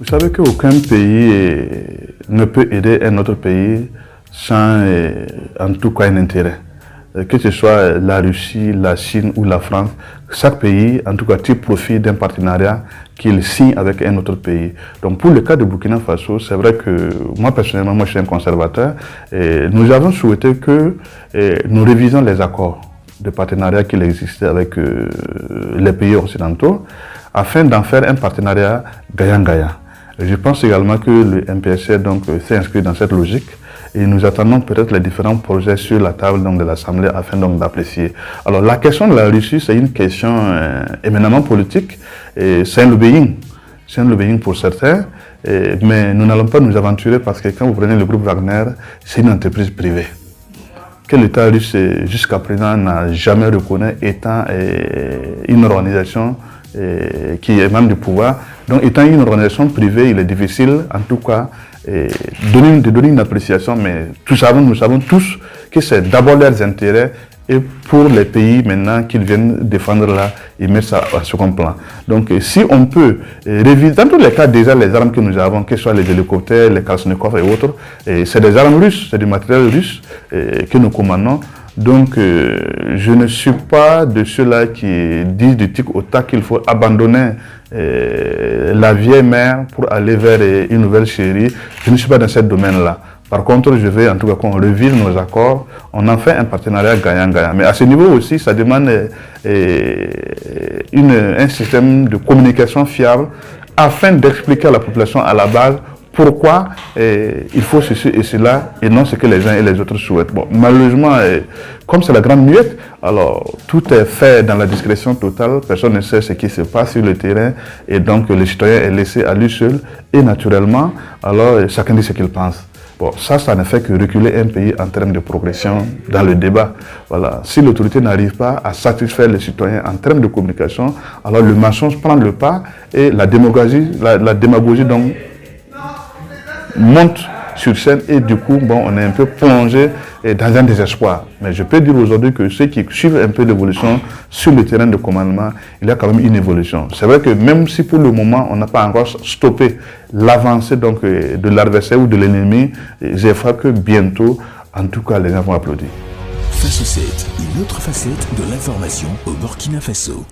Vous savez qu'aucun pays ne peut aider un autre pays sans, en tout cas, un intérêt. Que ce soit la Russie, la Chine ou la France, chaque pays, en tout cas, tire profit d'un partenariat qu'il signe avec un autre pays. Donc, pour le cas de Burkina Faso, c'est vrai que moi, personnellement, je suis un conservateur. Et nous avons souhaité que nous révisions les accords de partenariat qu'il existait avec les pays occidentaux afin d'en faire un partenariat gagnant-gagnant. Je pense également que le MPSC s'est inscrit dans cette logique et nous attendons peut-être les différents projets sur la table de l'Assemblée afin d'apprécier. Alors la question de la Russie, c'est une question éminemment politique et c'est un lobbying. C'est un lobbying pour certains, mais nous n'allons pas nous aventurer parce que quand vous prenez le groupe Wagner, c'est une entreprise privée que l'État russe jusqu'à présent n'a jamais reconnu étant une organisation qui est membre du pouvoir. Donc étant une organisation privée, il est difficile en tout cas de donner une appréciation, mais nous savons tous que c'est d'abord leurs intérêts et pour les pays maintenant qu'ils viennent défendre là, ils mettent ça à second plan. Donc si on peut réviser, dans tous les cas déjà les armes que nous avons, que ce soit les hélicoptères, les Kalachnikov et autres, c'est des armes russes, c'est du matériel russe que nous commandons. Donc je ne suis pas de ceux-là qui disent du tic au tac qu'il faut abandonner la vieille mère pour aller vers une nouvelle chérie. Je ne suis pas dans ce domaine-là. Par contre, je veux en tout cas qu'on revise nos accords, on en fait un partenariat gagnant-gagnant. Mais à ce niveau aussi, ça demande un système de communication fiable afin d'expliquer à la population à la base pourquoi il faut ceci et cela et non ce que les uns et les autres souhaitent. Bon, malheureusement, comme c'est la grande muette, alors tout est fait dans la discrétion totale, personne ne sait ce qui se passe sur le terrain et donc le citoyen est laissé à lui seul et naturellement, alors chacun dit ce qu'il pense. Bon, ça ne fait que reculer un pays en termes de progression dans le débat. Voilà. Si l'autorité n'arrive pas à satisfaire les citoyens en termes de communication, alors le mensonge prend le pas et la démagogie donc monte sur scène et du coup, bon, on est un peu plongé dans un désespoir. Mais je peux dire aujourd'hui que ceux qui suivent un peu l'évolution sur le terrain de commandement, il y a quand même une évolution. C'est vrai que même si pour le moment, on n'a pas encore stoppé l'avancée de l'adversaire ou de l'ennemi, j'espère que bientôt, en tout cas, les gens vont applaudir. Faso 7, une autre facette de l'information au Burkina Faso.